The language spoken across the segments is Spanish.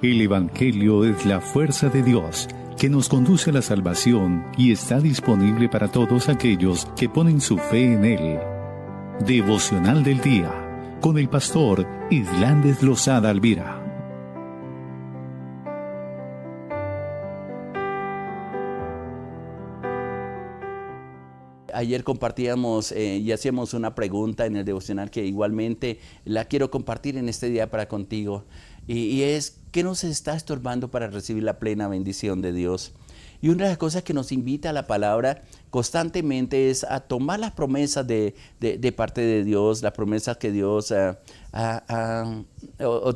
El Evangelio es la fuerza de Dios que nos conduce a la salvación y está disponible para todos aquellos que ponen su fe en Él. Devocional del Día, con el pastor Islandes Lozada Alvira. Ayer compartíamos y hacíamos una pregunta en el devocional que igualmente la quiero compartir en este día para contigo. Y es, ¿qué nos está estorbando para recibir la plena bendición de Dios? Y una de las cosas que nos invita a la palabra constantemente es a tomar las promesas de parte de Dios, las promesas que Dios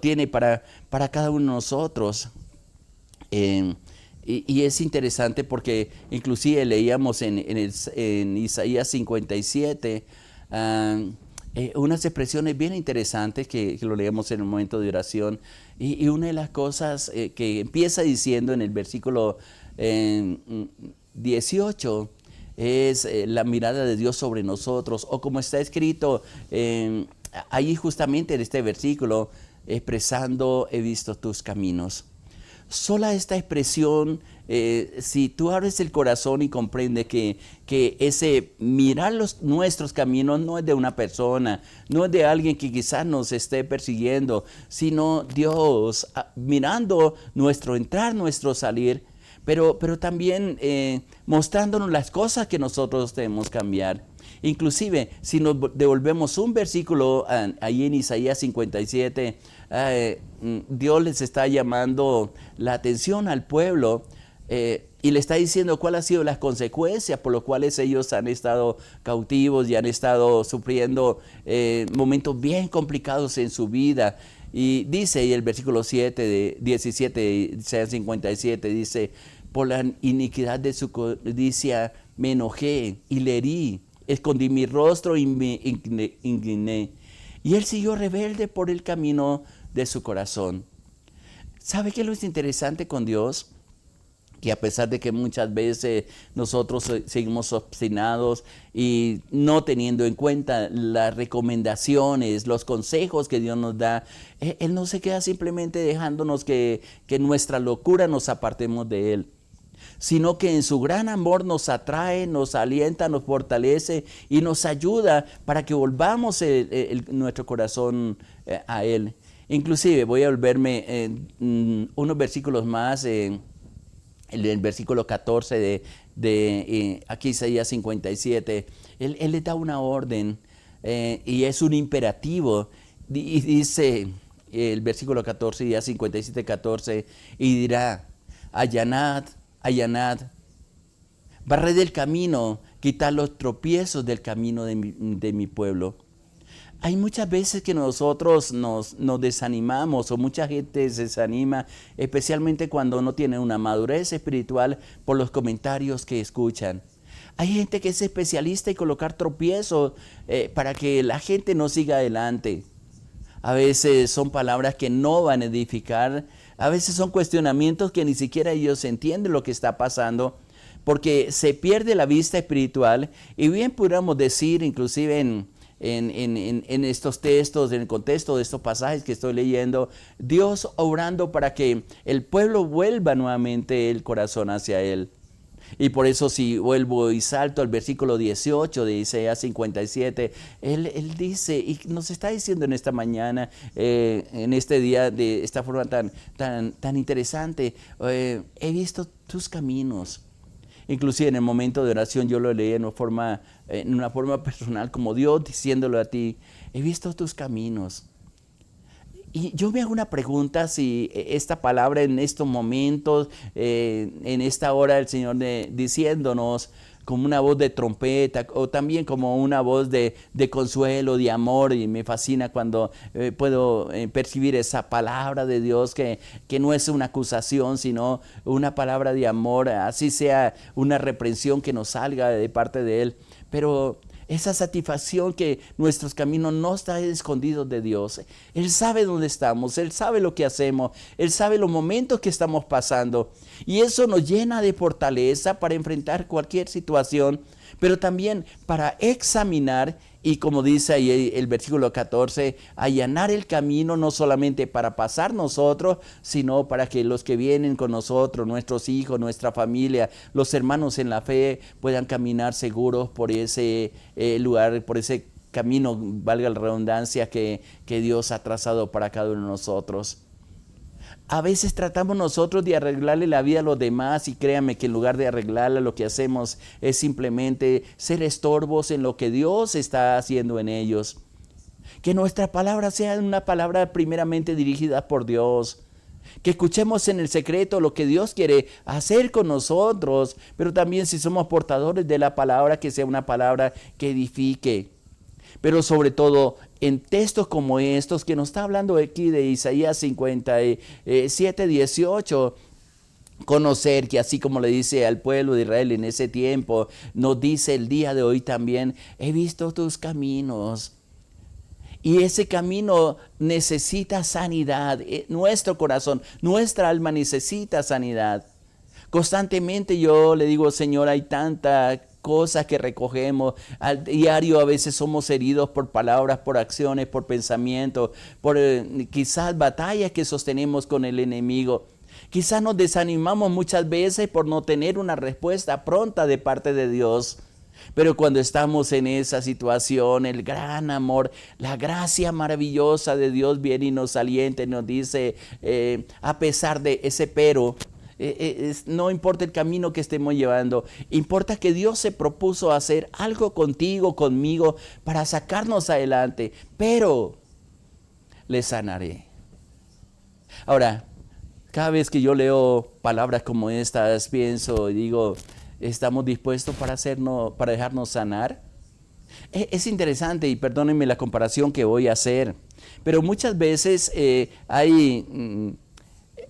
tiene para cada uno de nosotros. Y es interesante porque inclusive leíamos en Isaías 57 unas expresiones bien interesantes que lo leíamos en un momento de oración. Y una de las cosas que empieza diciendo en el versículo 18 es la mirada de Dios sobre nosotros, o como está escrito ahí justamente en este versículo, expresando: he visto tus caminos. Sola esta expresión, si tú abres el corazón y comprendes que ese mirar nuestros caminos no es de una persona, no es de alguien que quizás nos esté persiguiendo, sino Dios mirando nuestro entrar, nuestro salir, pero también mostrándonos las cosas que nosotros debemos cambiar. Inclusive, si nos devolvemos un versículo ahí en Isaías 57, Dios les está llamando la atención al pueblo y le está diciendo cuáles han sido las consecuencias por las cuales ellos han estado cautivos y han estado sufriendo momentos bien complicados en su vida. Y dice ahí el versículo 17 de Isaías 57, dice: por la iniquidad de su codicia me enojé y le herí, escondí mi rostro y me incliné. Y él siguió rebelde por el camino de su corazón. ¿Sabe qué es lo interesante con Dios? Que a pesar de que muchas veces nosotros seguimos obstinados y no teniendo en cuenta las recomendaciones, los consejos que Dios nos da, Él no se queda simplemente dejándonos que nuestra locura nos apartemos de Él, sino que en su gran amor nos atrae, nos alienta, nos fortalece y nos ayuda para que volvamos nuestro corazón a Él. Inclusive voy a volverme unos versículos más, en el versículo 14 de aquí Isaías 57, Él le da una orden y es un imperativo, y dice el versículo 14, Isaías 57, 14, y dirá: allanad, allanad, barred el camino, quitad los tropiezos del camino de mi pueblo. Hay muchas veces que nosotros nos desanimamos, o mucha gente se desanima, especialmente cuando no tiene una madurez espiritual, por los comentarios que escuchan. Hay gente que es especialista en colocar tropiezos para que la gente no siga adelante. A veces son palabras que no van a edificar, a veces son cuestionamientos que ni siquiera ellos entienden lo que está pasando, porque se pierde la vista espiritual. Y bien pudiéramos decir, inclusive en estos textos, en el contexto de estos pasajes que estoy leyendo, Dios obrando para que el pueblo vuelva nuevamente el corazón hacia Él. Y por eso, si vuelvo y salto al versículo 18 de Isaías 57, él dice, y nos está diciendo en esta mañana, en este día, de esta forma tan interesante: he visto tus caminos. Inclusive en el momento de oración yo lo leí en una forma personal, como Dios diciéndolo a ti: he visto tus caminos. Y yo me hago una pregunta: si esta palabra en estos momentos, en esta hora, el Señor diciéndonos como una voz de trompeta, o también como una voz de consuelo, de amor, y me fascina cuando puedo percibir esa palabra de Dios que no es una acusación, sino una palabra de amor, así sea una reprensión que nos salga de parte de Él, pero esa satisfacción que nuestros caminos no están escondidos de Dios. Él sabe dónde estamos, Él sabe lo que hacemos, Él sabe los momentos que estamos pasando, y eso nos llena de fortaleza para enfrentar cualquier situación, pero también para examinar y, como dice ahí el versículo 14, allanar el camino no solamente para pasar nosotros, sino para que los que vienen con nosotros, nuestros hijos, nuestra familia, los hermanos en la fe, puedan caminar seguros por ese lugar, por ese camino, valga la redundancia, que Dios ha trazado para cada uno de nosotros. A veces tratamos nosotros de arreglarle la vida a los demás y créanme que en lugar de arreglarla lo que hacemos es simplemente ser estorbos en lo que Dios está haciendo en ellos. Que nuestra palabra sea una palabra primeramente dirigida por Dios. Que escuchemos en el secreto lo que Dios quiere hacer con nosotros, pero también si somos portadores de la palabra, que sea una palabra que edifique. Pero sobre todo en textos como estos que nos está hablando aquí de Isaías 57, 18, conocer que así como le dice al pueblo de Israel en ese tiempo, nos dice el día de hoy también, he visto tus caminos. Y ese camino necesita sanidad, nuestro corazón, nuestra alma necesita sanidad. Constantemente yo le digo, Señor, hay tanta cosas que recogemos al diario, a veces somos heridos por palabras, por acciones, por pensamientos, por quizás batallas que sostenemos con el enemigo. Quizás nos desanimamos muchas veces por no tener una respuesta pronta de parte de Dios. Pero cuando estamos en esa situación, el gran amor, la gracia maravillosa de Dios viene y nos alienta y nos dice, a pesar de ese pero, no importa el camino que estemos llevando, importa que Dios se propuso hacer algo contigo, conmigo, para sacarnos adelante, pero le sanaré. Ahora, cada vez que yo leo palabras como estas, pienso y digo, ¿estamos dispuestos para dejarnos sanar? Es interesante y perdónenme la comparación que voy a hacer, pero muchas veces hay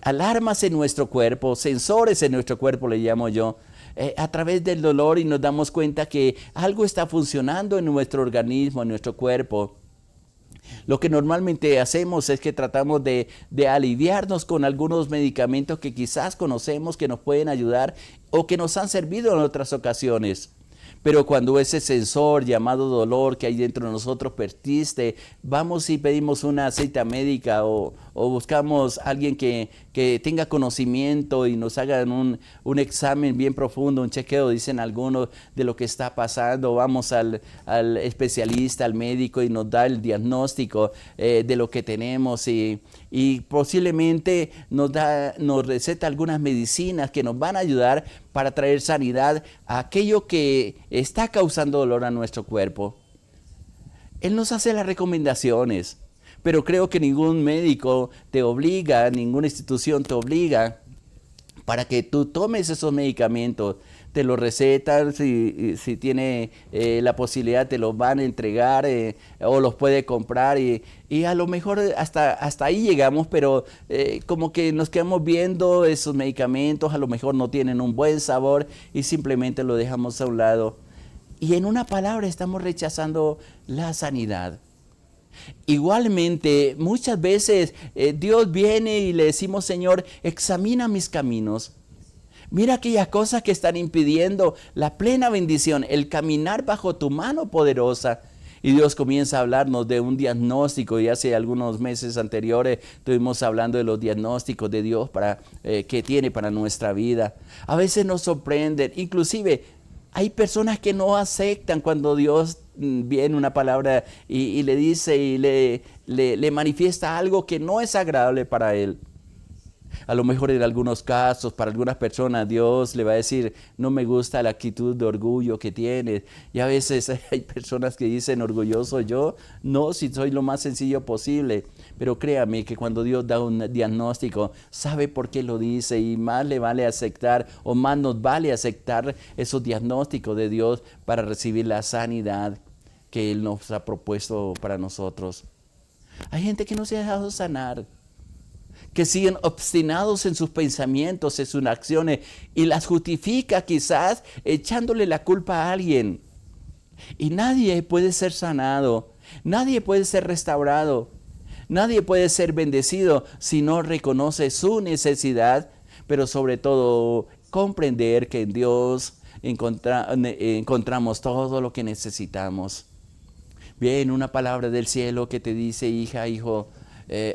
alarmas en nuestro cuerpo, sensores en nuestro cuerpo le llamo yo, a través del dolor, y nos damos cuenta que algo está funcionando en nuestro organismo, en nuestro cuerpo. Lo que normalmente hacemos es que tratamos de aliviarnos con algunos medicamentos que quizás conocemos que nos pueden ayudar o que nos han servido en otras ocasiones. Pero cuando ese sensor llamado dolor que hay dentro de nosotros persiste, vamos y pedimos una cita médica o buscamos a alguien que tenga conocimiento y nos hagan un examen bien profundo, un chequeo, dicen algunos, de lo que está pasando. Vamos al especialista, al médico, y nos da el diagnóstico de lo que tenemos y posiblemente nos receta algunas medicinas que nos van a ayudar para traer sanidad a aquello que está causando dolor a nuestro cuerpo. Él nos hace las recomendaciones, pero creo que ningún médico te obliga, ninguna institución te obliga para que tú tomes esos medicamentos. Te los recetan, si tiene la posibilidad te los van a entregar o los puede comprar y a lo mejor hasta ahí llegamos, pero como que nos quedamos viendo esos medicamentos, a lo mejor no tienen un buen sabor y simplemente lo dejamos a un lado. Y en una palabra estamos rechazando la sanidad. Igualmente, muchas veces Dios viene y le decimos, Señor, examina mis caminos. Mira aquellas cosas que están impidiendo la plena bendición, el caminar bajo tu mano poderosa. Y Dios comienza a hablarnos de un diagnóstico, y hace algunos meses anteriores estuvimos hablando de los diagnósticos de Dios que tiene para nuestra vida. A veces nos sorprenden, inclusive hay personas que no aceptan cuando Dios viene una palabra y le dice y le manifiesta algo que no es agradable para él. A lo mejor en algunos casos, para algunas personas, Dios le va a decir, no me gusta la actitud de orgullo que tienes. Y a veces hay personas que dicen, orgulloso yo, no, si soy lo más sencillo posible. Pero créame que cuando Dios da un diagnóstico, sabe por qué lo dice, y más le vale aceptar, o más nos vale aceptar esos diagnósticos de Dios para recibir la sanidad que Él nos ha propuesto para nosotros. Hay gente que no se ha dejado sanar, que siguen obstinados en sus pensamientos, en sus acciones, y las justifica quizás echándole la culpa a alguien. Y nadie puede ser sanado, nadie puede ser restaurado, nadie puede ser bendecido si no reconoce su necesidad, pero sobre todo comprender que en Dios encontramos todo lo que necesitamos. Bien, una palabra del cielo que te dice, hija, hijo,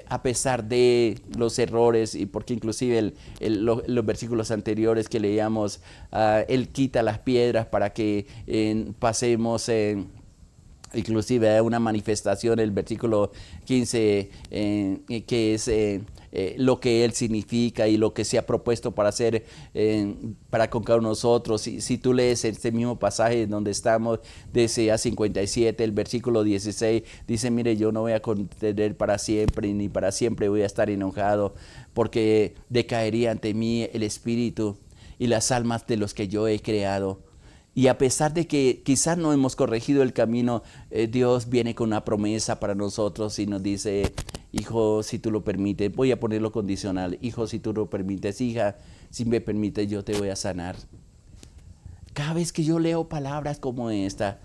a pesar de los errores, y porque inclusive los versículos anteriores que leíamos, Él quita las piedras para que pasemos inclusive a una manifestación, el versículo 15, que es lo que Él significa y lo que se ha propuesto para hacer, para con cada uno de nosotros. Si tú lees este mismo pasaje donde estamos, de Isaías 57, el versículo 16, dice, mire, yo no voy a contender para siempre, ni para siempre voy a estar enojado, porque decaería ante mí el espíritu y las almas de los que yo he creado. Y a pesar de que quizás no hemos corregido el camino, Dios viene con una promesa para nosotros y nos dice, hijo, si tú lo permites, voy a ponerlo condicional, hijo, si tú lo permites, hija, si me permites, yo te voy a sanar. Cada vez que yo leo palabras como esta,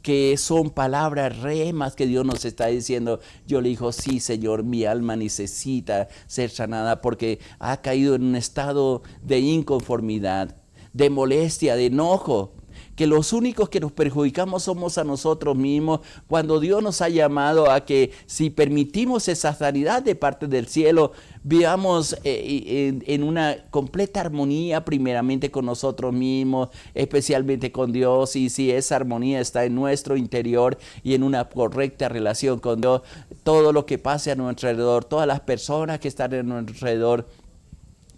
que son palabras remas que Dios nos está diciendo, yo le digo, sí, Señor, mi alma necesita ser sanada porque ha caído en un estado de inconformidad, de molestia, de enojo, que los únicos que nos perjudicamos somos a nosotros mismos, cuando Dios nos ha llamado a que si permitimos esa sanidad de parte del cielo, vivamos en una completa armonía primeramente con nosotros mismos, especialmente con Dios, y si esa armonía está en nuestro interior y en una correcta relación con Dios, todo lo que pase a nuestro alrededor, todas las personas que están a nuestro alrededor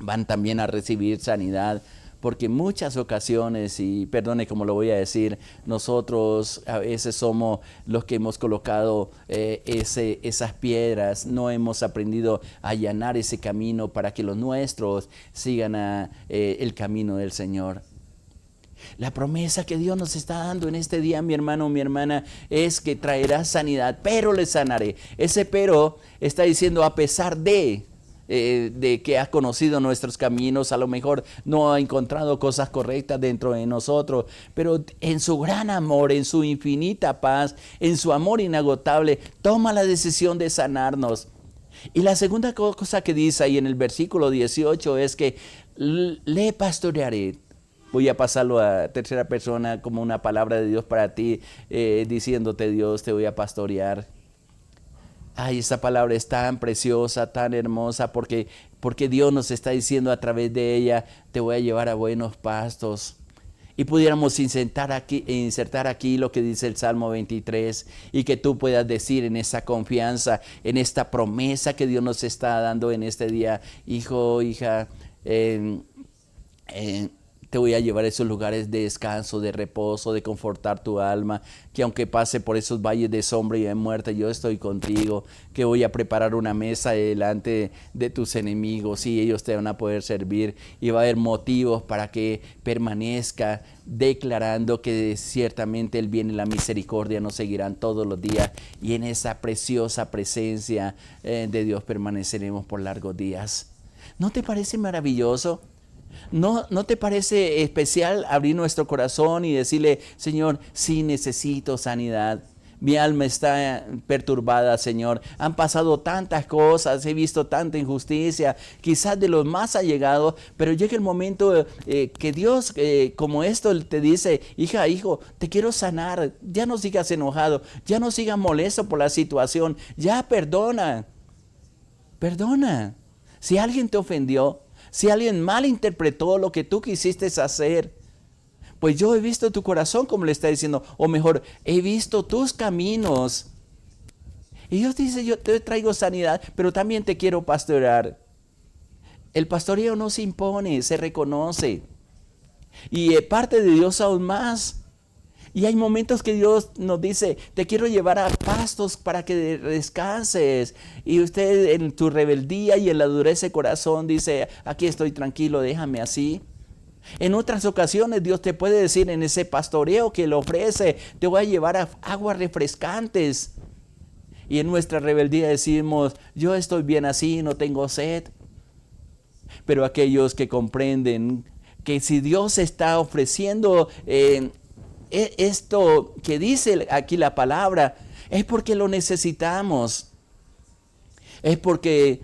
van también a recibir sanidad. Porque en muchas ocasiones, y perdone como lo voy a decir, nosotros a veces somos los que hemos colocado esas piedras, no hemos aprendido a allanar ese camino para que los nuestros sigan el camino del Señor. La promesa que Dios nos está dando en este día, mi hermano o mi hermana, es que traerá sanidad, pero le sanaré. Ese pero está diciendo a pesar de que ha conocido nuestros caminos, a lo mejor no ha encontrado cosas correctas dentro de nosotros, pero en su gran amor, en su infinita paz, en su amor inagotable, toma la decisión de sanarnos. Y la segunda cosa que dice ahí en el versículo 18 es que le pastorearé. Voy a pasarlo a tercera persona como una palabra de Dios para ti, diciéndote, Dios, te voy a pastorear. Ay, esta palabra es tan preciosa, tan hermosa, porque Dios nos está diciendo a través de ella, te voy a llevar a buenos pastos. Y pudiéramos insertar aquí lo que dice el Salmo 23 y que tú puedas decir en esa confianza, en esta promesa que Dios nos está dando en este día, hijo, hija, te voy a llevar a esos lugares de descanso, de reposo, de confortar tu alma, que aunque pase por esos valles de sombra y de muerte, yo estoy contigo, que voy a preparar una mesa delante de tus enemigos y ellos te van a poder servir y va a haber motivos para que permanezca declarando que ciertamente el bien y la misericordia nos seguirán todos los días y en esa preciosa presencia de Dios permaneceremos por largos días. ¿No te parece maravilloso? ¿No te parece especial abrir nuestro corazón y decirle, Señor, sí necesito sanidad? Mi alma está perturbada, Señor. Han pasado tantas cosas, he visto tanta injusticia, quizás de los más allegados, pero llega el momento que Dios, como esto te dice, hija, hijo, te quiero sanar. Ya no sigas enojado, ya no sigas molesto por la situación, ya perdona. Perdona. Si alguien te ofendió, si alguien malinterpretó lo que tú quisiste hacer, pues yo he visto tu corazón, como le está diciendo, o mejor, he visto tus caminos. Y Dios dice, yo te traigo sanidad, pero también te quiero pastorear. El pastoreo no se impone, se reconoce. Y parte de Dios aún más. Y hay momentos que Dios nos dice, te quiero llevar a pastos para que descanses. Y usted en tu rebeldía y en la dureza de corazón dice, aquí estoy tranquilo, déjame así. En otras ocasiones Dios te puede decir en ese pastoreo que le ofrece, te voy a llevar a aguas refrescantes. Y en nuestra rebeldía decimos, yo estoy bien así, no tengo sed. Pero aquellos que comprenden que si Dios está ofreciendo esto que dice aquí la palabra, es porque lo necesitamos. Es porque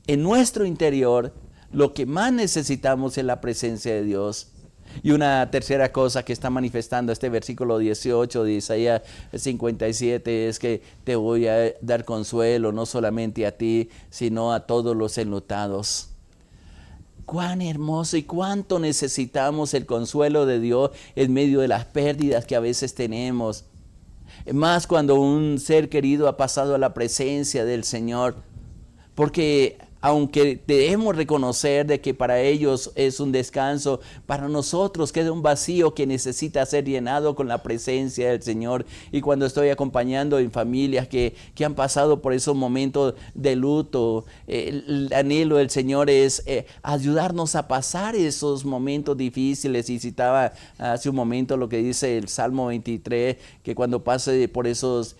en nuestro interior lo que más necesitamos es la presencia de Dios. Y una tercera cosa que está manifestando este versículo 18 de Isaías 57 es que te voy a dar consuelo no solamente a ti, sino a todos los enlutados. Cuán hermoso y cuánto necesitamos el consuelo de Dios en medio de las pérdidas que a veces tenemos. Más cuando un ser querido ha pasado a la presencia del Señor. Porque aunque debemos reconocer de que para ellos es un descanso, para nosotros queda un vacío que necesita ser llenado con la presencia del Señor. Y cuando estoy acompañando en familias que han pasado por esos momentos de luto, el anhelo del Señor es ayudarnos a pasar esos momentos difíciles. Y citaba hace un momento lo que dice el Salmo 23, que cuando pase por esos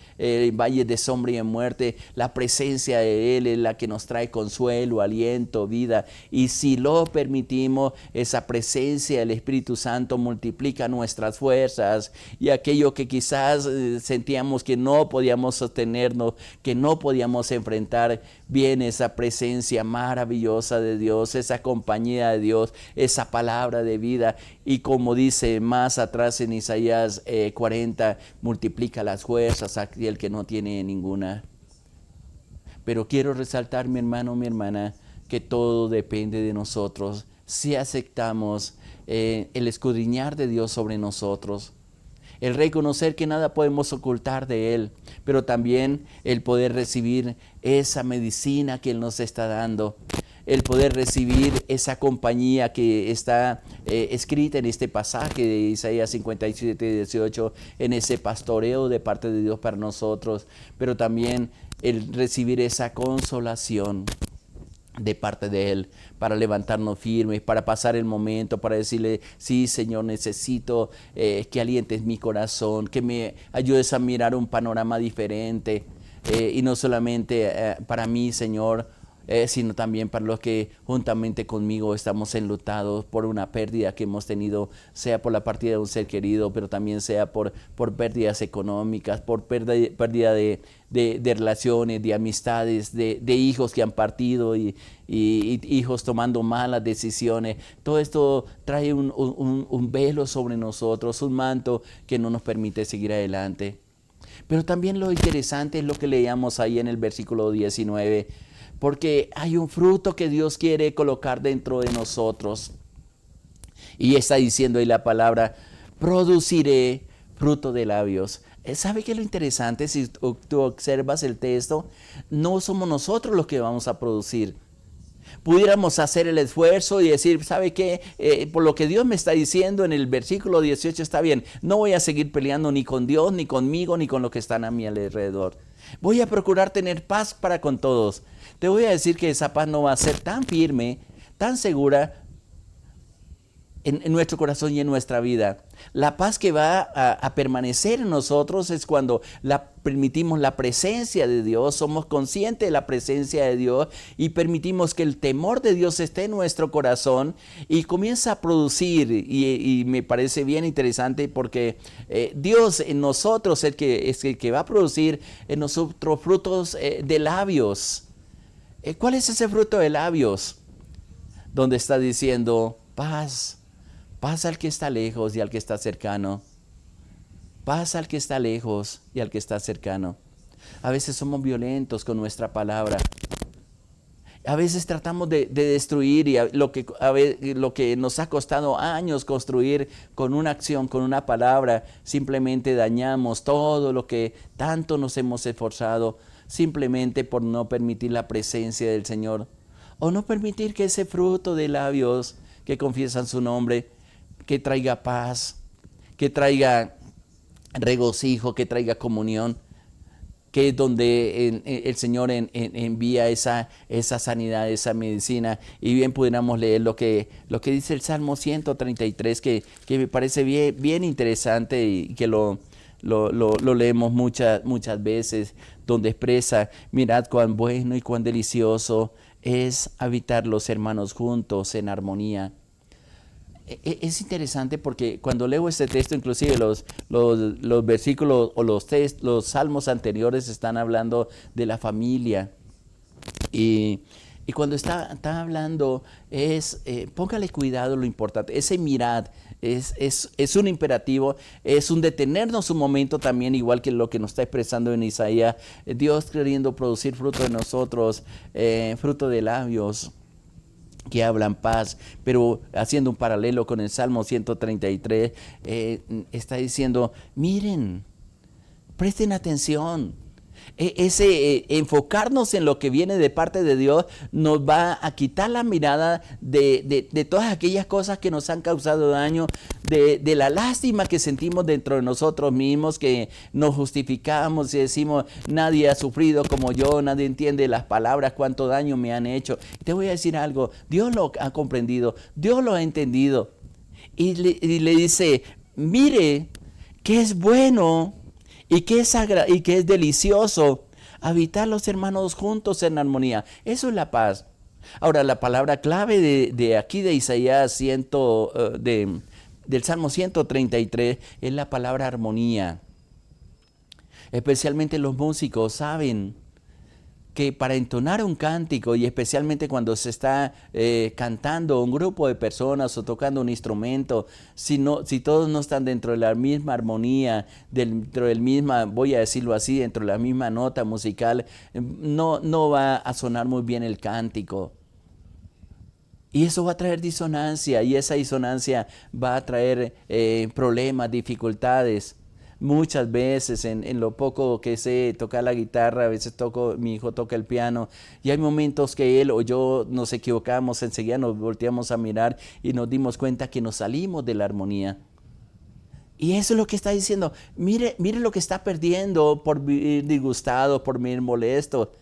valles de sombra y de muerte, la presencia de Él es la que nos trae consuelo, aliento, vida. Y si lo permitimos, esa presencia del Espíritu Santo multiplica nuestras fuerzas, y aquello que quizás sentíamos que no podíamos sostenernos, que no podíamos enfrentar, viene esa presencia maravillosa de Dios, esa compañía de Dios, esa palabra de vida. Y como dice más atrás en Isaías 40, multiplica las fuerzas a aquel que no tiene ninguna. Pero quiero resaltar, mi hermano, mi hermana, que todo depende de nosotros. Si aceptamos el escudriñar de Dios sobre nosotros, el reconocer que nada podemos ocultar de Él, pero también el poder recibir esa medicina que Él nos está dando, el poder recibir esa compañía que está escrita en este pasaje de Isaías 57, 18, en ese pastoreo de parte de Dios para nosotros, pero también el recibir esa consolación de parte de Él, para levantarnos firmes, para pasar el momento, para decirle: sí, Señor, necesito que alientes mi corazón, que me ayudes a mirar un panorama diferente, y no solamente para mí, Señor, sino también para los que juntamente conmigo estamos enlutados por una pérdida que hemos tenido, sea por la partida de un ser querido, pero también sea por pérdidas económicas, por pérdida de relaciones, de amistades, de hijos que han partido y hijos tomando malas decisiones. Todo esto trae un velo sobre nosotros, un manto que no nos permite seguir adelante. Pero también lo interesante es lo que leíamos ahí en el versículo 19, porque hay un fruto que Dios quiere colocar dentro de nosotros. Y está diciendo ahí la palabra: produciré fruto de labios. ¿Sabe qué es lo interesante? Si tú observas el texto, no somos nosotros los que vamos a producir. Pudiéramos hacer el esfuerzo y decir: ¿sabe qué? Por lo que Dios me está diciendo en el versículo 18 está bien. No voy a seguir peleando ni con Dios, ni conmigo, ni con los que están a mi alrededor. Voy a procurar tener paz para con todos. Te voy a decir que esa paz no va a ser tan firme, tan segura en nuestro corazón y en nuestra vida. La paz que va a permanecer en nosotros es cuando permitimos la presencia de Dios, somos conscientes de la presencia de Dios y permitimos que el temor de Dios esté en nuestro corazón y comienza a producir. Y me parece bien interesante porque Dios en nosotros es el que va a producir en nosotros frutos de labios. ¿Cuál es ese fruto de labios? Donde está diciendo: paz. Paz al que está lejos y al que está cercano. Paz al que está lejos y al que está cercano. A veces somos violentos con nuestra palabra. A veces tratamos de destruir lo que nos ha costado años construir con una acción, con una palabra. Simplemente dañamos todo lo que tanto nos hemos esforzado, simplemente por no permitir la presencia del Señor. O no permitir que ese fruto de labios que confiesan su nombre, que traiga paz, que traiga regocijo, que traiga comunión, que es donde el Señor envía esa sanidad, esa medicina. Y bien pudiéramos leer lo que dice el Salmo 133, que me parece bien interesante y que lo leemos muchas veces, donde expresa: mirad cuán bueno y cuán delicioso es habitar los hermanos juntos en armonía. Es interesante porque cuando leo este texto, inclusive los versículos o los salmos anteriores están hablando de la familia. Y Y cuando está hablando, póngale cuidado lo importante. Ese mirad es un imperativo, es un detenernos un momento también, igual que lo que nos está expresando en Isaías. Dios queriendo producir fruto de nosotros, fruto de labios que hablan paz, pero haciendo un paralelo con el Salmo 133, está diciendo, miren, presten atención. Enfocarnos en lo que viene de parte de Dios nos va a quitar la mirada de todas aquellas cosas que nos han causado daño, de la lástima que sentimos dentro de nosotros mismos, que nos justificamos y decimos, nadie ha sufrido como yo, nadie entiende las palabras, cuánto daño me han hecho. Te voy a decir algo, Dios lo ha comprendido, Dios lo ha entendido, y le dice, mire, que es bueno y que es delicioso habitar los hermanos juntos en armonía. Eso es la paz. Ahora, la palabra clave de aquí de Isaías del Salmo 133 es la palabra armonía. Especialmente los músicos saben que para entonar un cántico, y especialmente cuando se está cantando un grupo de personas o tocando un instrumento, si todos no están dentro de la misma armonía, dentro del misma, voy a decirlo así, dentro de la misma nota musical, no va a sonar muy bien el cántico. Y eso va a traer disonancia, y esa disonancia va a traer problemas, dificultades. Muchas veces en lo poco que sé tocar la guitarra, a veces mi hijo toca el piano, y hay momentos que él o yo nos equivocamos, enseguida nos volteamos a mirar y nos dimos cuenta que nos salimos de la armonía. Y eso es lo que está diciendo. Mire lo que está perdiendo por vivir disgustado, por vivir molesto.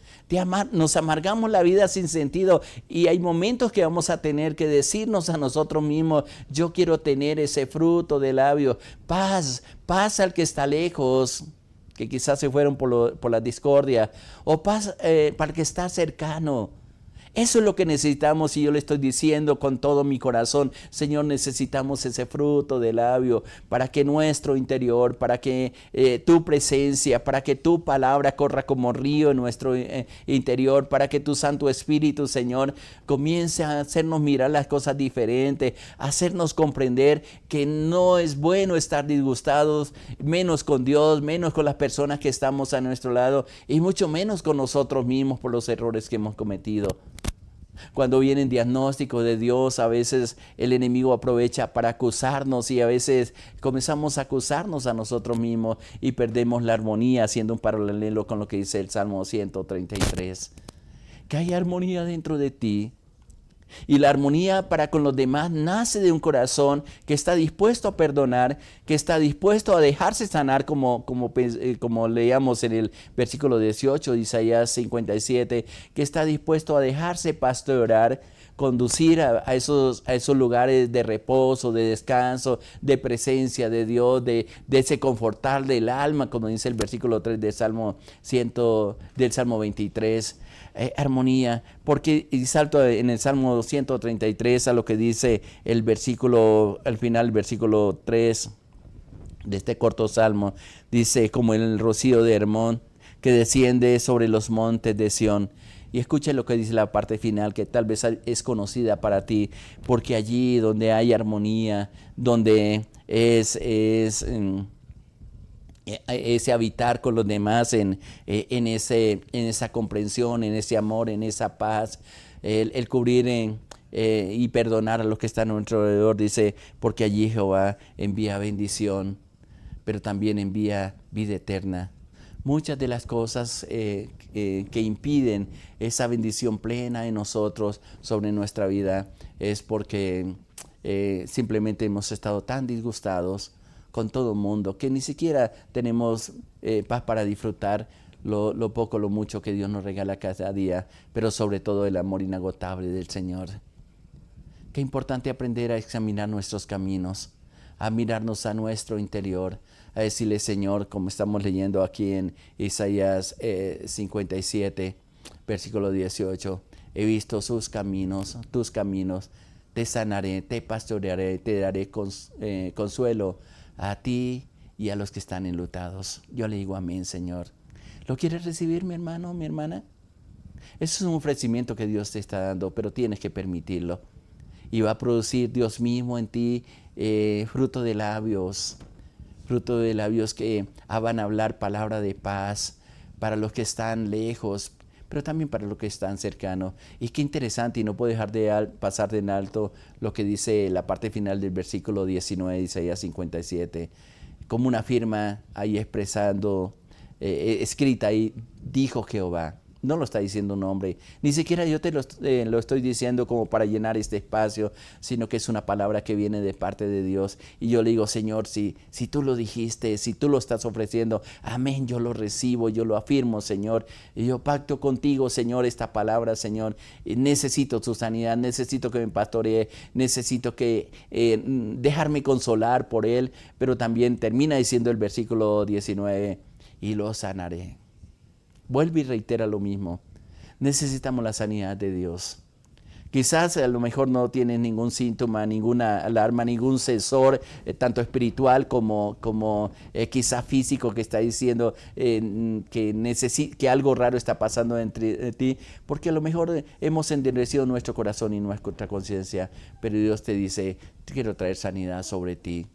Nos amargamos la vida sin sentido, y hay momentos que vamos a tener que decirnos a nosotros mismos, yo quiero tener ese fruto de labios, paz al que está lejos, que quizás se fueron por la discordia, o paz para el que está cercano. Eso es lo que necesitamos, y yo le estoy diciendo con todo mi corazón, Señor, necesitamos ese fruto de labio para que nuestro interior, para que tu presencia, para que tu palabra corra como río en nuestro interior, para que tu Santo Espíritu, Señor, comience a hacernos mirar las cosas diferentes, hacernos comprender que no es bueno estar disgustados, menos con Dios, menos con las personas que estamos a nuestro lado, y mucho menos con nosotros mismos por los errores que hemos cometido. Cuando vienen diagnósticos de Dios, a veces el enemigo aprovecha para acusarnos, y a veces comenzamos a acusarnos a nosotros mismos y perdemos la armonía, haciendo un paralelo con lo que dice el Salmo 133. Que hay armonía dentro de ti. Y la armonía para con los demás nace de un corazón que está dispuesto a perdonar, que está dispuesto a dejarse sanar, como leíamos en el versículo 18 de Isaías 57, que está dispuesto a dejarse pastorear, conducir a esos lugares de reposo, de descanso, de presencia de Dios, de ese confortar del alma, como dice el versículo 3 del Salmo 23. Armonía, porque y salto en el Salmo 133 a lo que dice el versículo, al final el versículo 3 de este corto salmo, dice, como el rocío de Hermón que desciende sobre los montes de Sión. Y escuche lo que dice la parte final, que tal vez es conocida para ti, porque allí donde hay armonía, donde ese habitar con los demás en esa comprensión, en ese amor, en esa paz, el cubrir y perdonar a los que están a nuestro alrededor, dice, porque allí Jehová envía bendición, pero también envía vida eterna. Muchas de las cosas que impiden esa bendición plena en nosotros sobre nuestra vida es porque simplemente hemos estado tan disgustados con todo el mundo, que ni siquiera tenemos paz para disfrutar lo poco, lo mucho que Dios nos regala cada día, pero sobre todo el amor inagotable del Señor. Qué importante aprender a examinar nuestros caminos, a mirarnos a nuestro interior, a decirle, Señor, como estamos leyendo aquí en Isaías 57, versículo 18, he visto sus caminos, tus caminos, te sanaré, te pastorearé, te daré consuelo a ti y a los que están enlutados. Yo le digo amén, Señor. ¿Lo quieres recibir, mi hermano, mi hermana? Eso es un ofrecimiento que Dios te está dando, pero tienes que permitirlo. Y va a producir Dios mismo en ti fruto de labios que van a hablar palabra de paz para los que están lejos, pero también para los que están cercanos. Y qué interesante, y no puedo dejar de pasar de en alto lo que dice la parte final del versículo 19 de Isaías 57, como una firma ahí expresando, escrita ahí, dijo Jehová. No lo está diciendo un hombre, ni siquiera yo te lo estoy diciendo como para llenar este espacio, sino que es una palabra que viene de parte de Dios. Y yo le digo, Señor, si tú lo dijiste, si tú lo estás ofreciendo, amén, yo lo recibo, yo lo afirmo, Señor. Y yo pacto contigo, Señor, esta palabra, Señor. Necesito tu sanidad, necesito que me pastoree, necesito que dejarme consolar por él, pero también termina diciendo el versículo 19, y lo sanaré. Vuelve y reitera lo mismo. Necesitamos la sanidad de Dios. Quizás a lo mejor no tienes ningún síntoma, ninguna alarma, ningún sensor, tanto espiritual como quizás físico, que está diciendo que algo raro está pasando entre ti, porque a lo mejor hemos endurecido nuestro corazón y nuestra conciencia, pero Dios te dice, quiero traer sanidad sobre ti,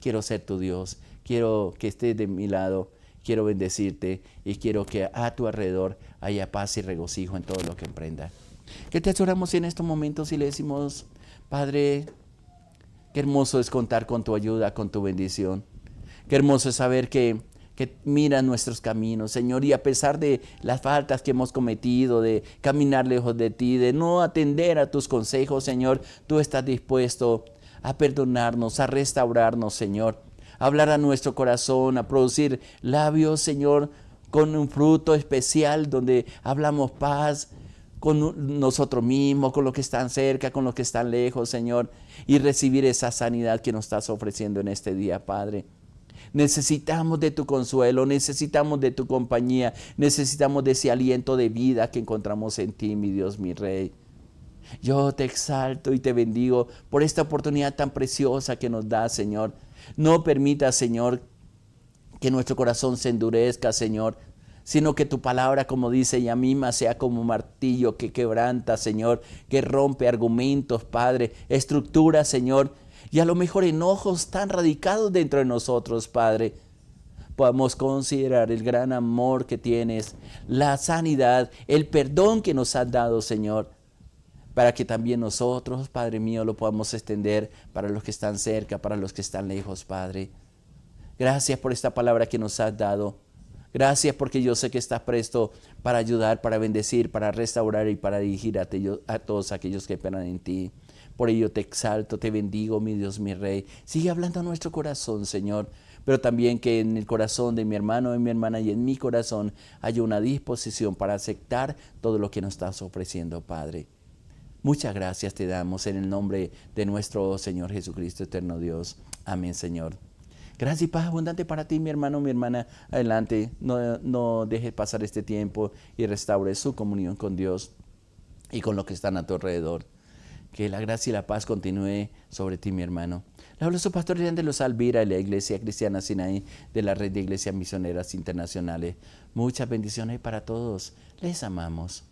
quiero ser tu Dios, quiero que estés de mi lado. Quiero bendecirte y quiero que a tu alrededor haya paz y regocijo en todo lo que emprenda. Que te oramos en estos momentos y le decimos, Padre, qué hermoso es contar con tu ayuda, con tu bendición. Qué hermoso es saber que mira nuestros caminos, Señor, y a pesar de las faltas que hemos cometido, de caminar lejos de ti, de no atender a tus consejos, Señor, tú estás dispuesto a perdonarnos, a restaurarnos, Señor. Hablar a nuestro corazón, a producir labios, Señor, con un fruto especial donde hablamos paz con nosotros mismos, con los que están cerca, con los que están lejos, Señor, y recibir esa sanidad que nos estás ofreciendo en este día, Padre. Necesitamos de tu consuelo, necesitamos de tu compañía, necesitamos de ese aliento de vida que encontramos en ti, mi Dios, mi Rey. Yo te exalto y te bendigo por esta oportunidad tan preciosa que nos da, Señor. No permita, Señor, que nuestro corazón se endurezca, Señor, sino que tu palabra, como dice ella misma, sea como un martillo que quebranta, Señor, que rompe argumentos, Padre, estructuras, Señor, y a lo mejor enojos tan radicados dentro de nosotros, Padre. Podamos considerar el gran amor que tienes, la sanidad, el perdón que nos has dado, Señor, para que también nosotros, Padre mío, lo podamos extender para los que están cerca, para los que están lejos, Padre. Gracias por esta palabra que nos has dado. Gracias porque yo sé que estás presto para ayudar, para bendecir, para restaurar y para dirigir a todos aquellos que esperan en ti. Por ello te exalto, te bendigo, mi Dios, mi Rey. Sigue hablando a nuestro corazón, Señor, pero también que en el corazón de mi hermano, de mi hermana y en mi corazón haya una disposición para aceptar todo lo que nos estás ofreciendo, Padre. Muchas gracias te damos en el nombre de nuestro Señor Jesucristo, eterno Dios. Amén, Señor. Gracias y paz abundante para ti, mi hermano, mi hermana. Adelante, no dejes pasar este tiempo y restaure su comunión con Dios y con los que están a tu alrededor. Que la gracia y la paz continúe sobre ti, mi hermano. Le hablo su pastor de los Alvira de la Iglesia Cristiana Sinaí de la Red de Iglesias Misioneras Internacionales. Muchas bendiciones para todos. Les amamos.